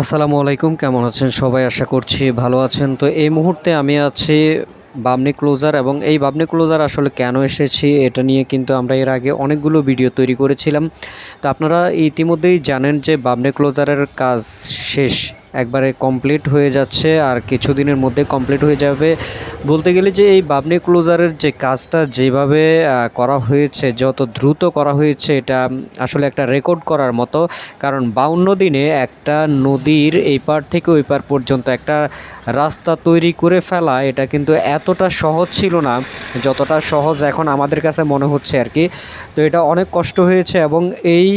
আসসালামু আলাইকুম, কেমন আছেন সবাই? আশা করছি ভালো আছেন। তো এই মুহূর্তে আমি আছি বাবনী ক্লোজার, এবং এই বাবনী ক্লোজার আসলে কেন এসেছি এটা নিয়ে কিন্তু আমরা এর আগে অনেকগুলো ভিডিও তৈরি করেছিলাম। তো আপনারা ইতিমধ্যেই জানেন যে বাবনী ক্লোজারের কাজ শেষ, একবারে কমপ্লিট হয়ে যাচ্ছে, আর কিছুদিনের মধ্যে কমপ্লিট হয়ে যাবে। বলতে গেলে যে এই বাবনী ক্লোজারের যে কাজটা যেভাবে করা হয়েছে, যত দ্রুত করা হয়েছে, এটা আসলে একটা রেকর্ড করার মতো। কারণ 52 দিনে একটা নদীর এই পার থেকে ওই পার পর্যন্ত একটা রাস্তা তৈরি করে ফেলা, এটা কিন্তু এতটা সহজ ছিল না যতটা সহজ এখন আমাদের কাছে মনে হচ্ছে আর কি। তো এটা অনেক কষ্ট হয়েছে, এবং এই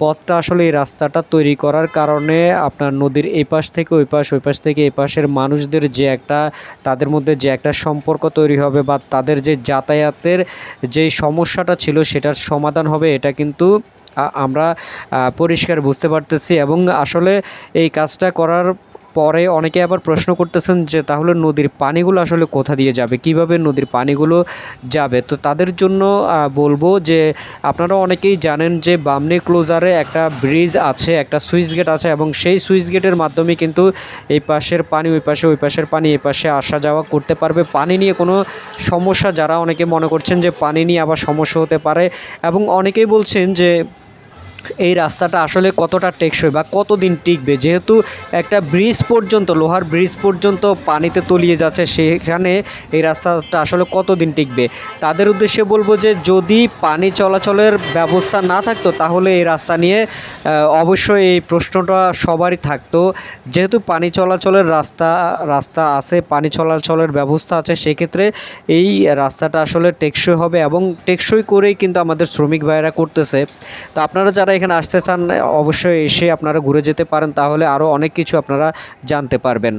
পথটা আসলে এই রাস্তাটা তৈরি করার কারণে আপনার নদীর এই পাশ থেকে ওই পাশ, ওই পাশ থেকে এই পাশের মানুষদের যে একটা, তাদের মধ্যে যে একটা সম্পর্ক তৈরি হবে, বা তাদের যে যাতায়াতের যেই সমস্যাটা ছিল সেটার সমাধান হবে, এটা কিন্তু আমরা পরিষ্কার বুঝতে পারতেছি। এবং আসলে এই কাজটা করার পরে অনেকে আবার প্রশ্ন করতেছেন যে তাহলে নদীর পানিগুলো আসলে কোথা দিয়ে যাবে, কিভাবে নদীর পানিগুলো যাবে। তো তাদের জন্য বলবো যে আপনারা অনেকেই জানেন যে বামনী ক্লোজারে একটা ব্রিজ আছে, একটা সুইচ গেট আছে, এবং সেই সুইচ গেটের মাধ্যমে কিন্তু এই পাশের পানি ওই পাশে, ওই পাশের পানি এই পাশে আসা যাওয়া করতে পারবে। পানি নিয়ে কোনো সমস্যা, যারা অনেকে মনে করছেন যে পানি নিয়ে আবার সমস্যা হতে পারে, এবং অনেকেই বলছেন যে এই রাস্তাটা আসলে কতটা টেকসই বা কতদিন টিকবে, যেহেতু একটা ব্রিজ পর্যন্ত, লোহার ব্রিজ পর্যন্ত পানিতে তলিয়ে যাচ্ছে, সেখানে এই রাস্তাটা আসলে কতদিন টিকবে। তাদের উদ্দেশ্যে বলবো যে যদি পানি চলাচলের ব্যবস্থা না থাকতো তাহলে এই রাস্তা নিয়ে অবশ্যই এই প্রশ্নটা সবারই থাকতো। যেহেতু পানি চলাচলের রাস্তা আছে, পানি চলাচলের ব্যবস্থা আছে, সেক্ষেত্রে এই রাস্তাটা আসলে টেকসই হবে, এবং টেকসই করেই কিন্তু আমাদের শ্রমিক ভাইয়েরা করতেছে। তো আপনারা যারা এখানে আসতে চান অবশ্যই এসে আপনারা ঘুরে যেতে পারেন, তাহলে আরও অনেক কিছু আপনারা জানতে পারবেন।